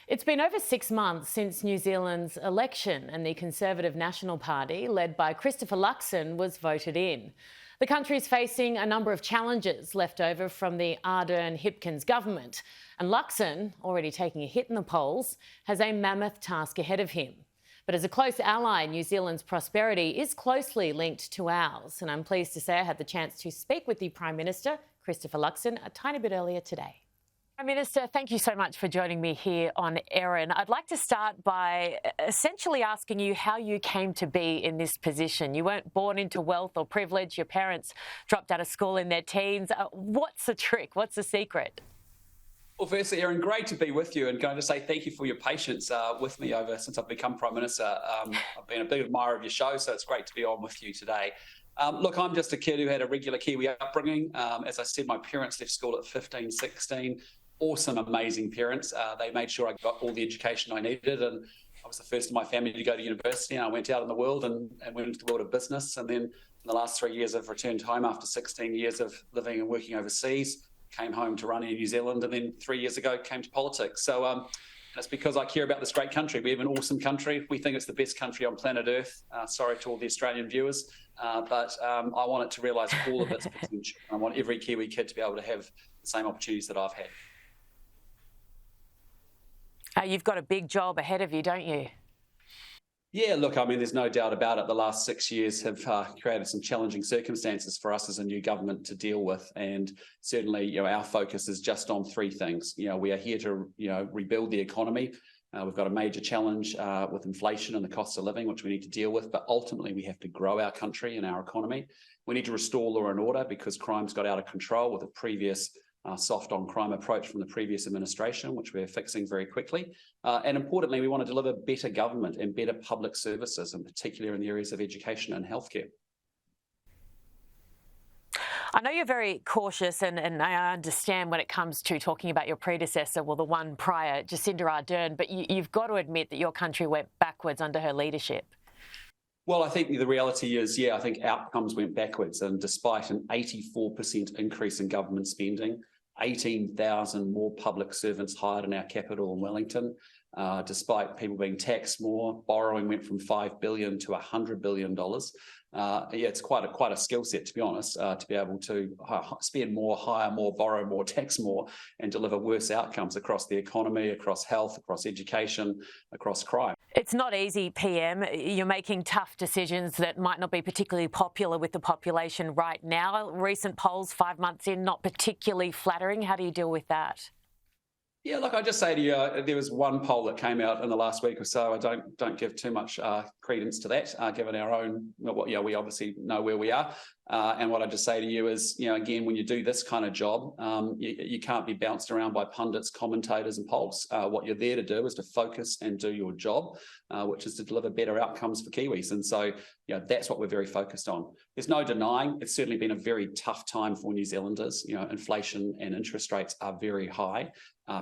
It's been over 6 months since New Zealand's election and the Conservative National Party, led by Christopher Luxon, was voted in. The country is facing a number of challenges left over from the Ardern-Hipkins government, and Luxon, already taking a hit in the polls, has a mammoth task ahead of him. But as a close ally, New Zealand's prosperity is closely linked to ours, and I'm pleased to say I had the chance to speak with the Prime Minister, Christopher Luxon, a tiny bit earlier today. Prime Minister, thank you so much for joining me here on Erin. I'd like to start by essentially asking you how you came to be in this position. You weren't born into wealth or privilege. Your parents dropped out of school in their teens. What's the trick? What's the secret? Well, firstly, Erin, great to be with you, and can I just say thank you for your patience with me since I've become Prime Minister. I've been a big admirer of your show, so it's great to be on with you today. Look, I'm just a kid who had a regular Kiwi upbringing. As I said, my parents left school at 15, 16. Awesome, amazing parents. They made sure I got all the education I needed, and I was the first in my family to go to university, and I went out in the world and went into the world of business. And then in the last 3 years, I've returned home after 16 years of living and working overseas, came home to run Air New Zealand, and then 3 years ago came to politics. So that's because I care about this great country. We have an awesome country. We think it's the best country on planet Earth. Sorry to all the Australian viewers, but I want it to realise all of its potential. I want every Kiwi kid to be able to have the same opportunities that I've had. You've got a big job ahead of you, don't you? Yeah, look, I mean, there's no doubt about it. The last 6 years have created some challenging circumstances for us as a new government to deal with. And certainly, our focus is just on three things. We are here to, rebuild the economy. We've got a major challenge with inflation and the cost of living, which we need to deal with. But ultimately, we have to grow our country and our economy. We need to restore law and order because crime's got out of control with a previous soft on crime approach from the previous administration, which we're fixing very quickly. And importantly, we want to deliver better government and better public services, in particular in the areas of education and healthcare. I know you're very cautious, and I understand when it comes to talking about your predecessor, well, the one prior, Jacinda Ardern, but you've got to admit that your country went backwards under her leadership. Well, I think the reality is, I think outcomes went backwards, and despite an 84% increase in government spending, 18,000 more public servants hired in our capital in Wellington, despite people being taxed more, borrowing went from $5 billion to $100 billion. It's quite a skill set, to be honest, to be able to spend more, hire more, borrow more, tax more, and deliver worse outcomes across the economy, across health, across education, across crime. It's not easy, PM. You're making tough decisions that might not be particularly popular with the population right now. Recent polls 5 months in, not particularly flattering. How do you deal with that? Yeah, look, I just say to you, there was one poll that came out in the last week or so. I don't give too much credence to that, given our own. We obviously know where we are, and what I just say to you is, again, when you do this kind of job, you can't be bounced around by pundits, commentators, and polls. What you're there to do is to focus and do your job, which is to deliver better outcomes for Kiwis. And so, that's what we're very focused on. There's no denying it's certainly been a very tough time for New Zealanders. Inflation and interest rates are very high.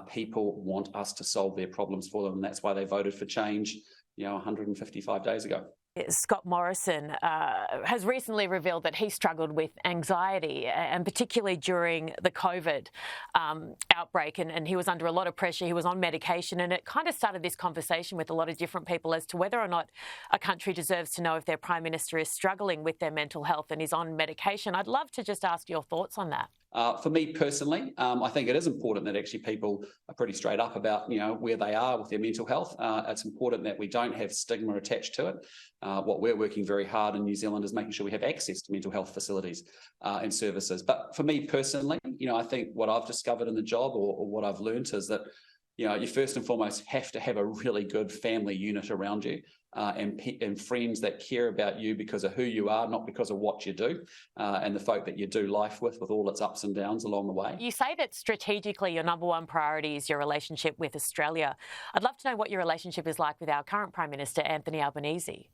People want us to solve their problems for them, and that's why they voted for change, 155 days ago. Scott Morrison has recently revealed that he struggled with anxiety, and particularly during the COVID outbreak, and he was under a lot of pressure. He was on medication, and it kind of started this conversation with a lot of different people as to whether or not a country deserves to know if their Prime Minister is struggling with their mental health and is on medication. I'd love to just ask your thoughts on that. For me personally, I think it is important that actually people are pretty straight up about, where they are with their mental health. It's important that we don't have stigma attached to it. What we're working very hard in New Zealand is making sure we have access to mental health facilities and services. But for me personally, I think what I've discovered in the job or what I've learned is that, you first and foremost have to have a really good family unit around you. And friends that care about you because of who you are, not because of what you do, and the folk that you do life with all its ups and downs along the way. You say that strategically your number one priority is your relationship with Australia. I'd love to know what your relationship is like with our current Prime Minister, Anthony Albanese.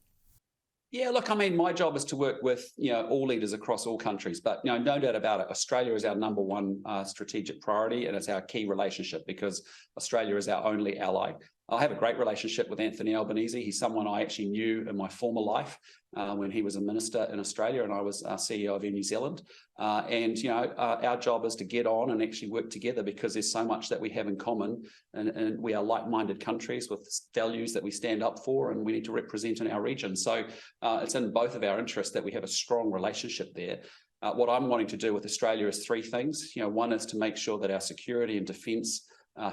Yeah, look, I mean, my job is to work with, all leaders across all countries, but, no doubt about it, Australia is our number one strategic priority, and it's our key relationship because Australia is our only ally. I have a great relationship with Anthony Albanese. He's someone I actually knew in my former life when he was a minister in Australia and I was CEO of Air New Zealand. Our job is to get on and actually work together because there's so much that we have in common, and we are like-minded countries with values that we stand up for and we need to represent in our region. So it's in both of our interests that we have a strong relationship there. What I'm wanting to do with Australia is three things. One is to make sure that our security and defence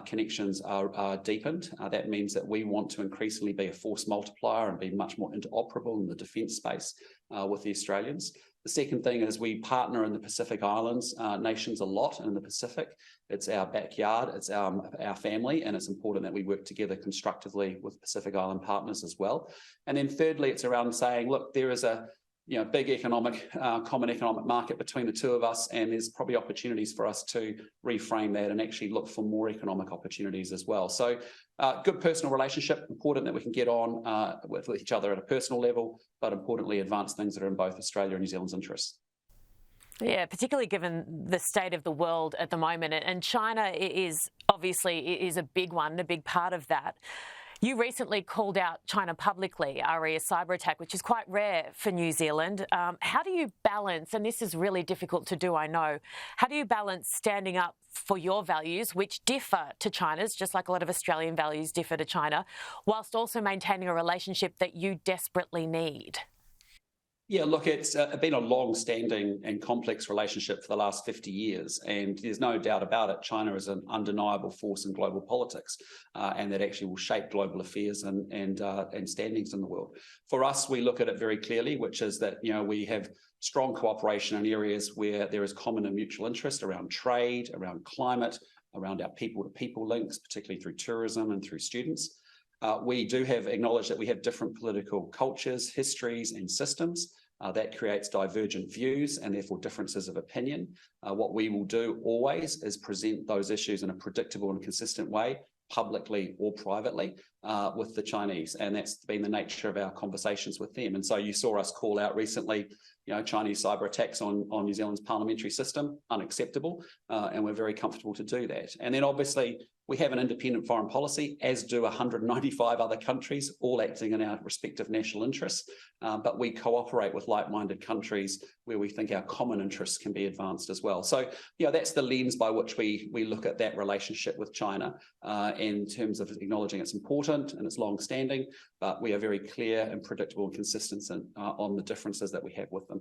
connections are deepened. That means that we want to increasingly be a force multiplier and be much more interoperable in the defence space with the Australians. The second thing is we partner in the Pacific Islands nations a lot in the Pacific. It's our backyard, it's our family, and it's important that we work together constructively with Pacific Island partners as well. And then thirdly, it's around saying, look, there is a big common economic market between the two of us, and there's probably opportunities for us to reframe that and actually look for more economic opportunities as well. So good personal relationship, important that we can get on with each other at a personal level, but importantly advance things that are in both Australia and New Zealand's interests. Yeah, particularly given the state of the world at the moment, and China is obviously a big one, a big part of that. You recently called out China publicly, re a cyber attack, which is quite rare for New Zealand. How do you balance, and this is really difficult to do, I know, how do you balance standing up for your values, which differ to China's, just like a lot of Australian values differ to China, whilst also maintaining a relationship that you desperately need? Yeah, look, it's been a long-standing and complex relationship for the last 50 years, and there's no doubt about it. China is an undeniable force in global politics, and that actually will shape global affairs and standings in the world. For us, we look at it very clearly, which is that we have strong cooperation in areas where there is common and mutual interest around trade, around climate, around our people-to-people links, particularly through tourism and through students. We do acknowledge that we have different political cultures, histories, and systems. That creates divergent views and therefore differences of opinion. What we will do always is present those issues in a predictable and consistent way, publicly or privately, with the Chinese. And that's been the nature of our conversations with them. And so you saw us call out recently, Chinese cyber attacks on New Zealand's parliamentary system, unacceptable, and we're very comfortable to do that. And then obviously we have an independent foreign policy, as do 195 other countries, all acting in our respective national interests. But we cooperate with like-minded countries where we think our common interests can be advanced as well. So, that's the lens by which we look at that relationship with China in terms of acknowledging it's important and it's long-standing, but we are very clear and predictable and consistent on the differences that we have with them.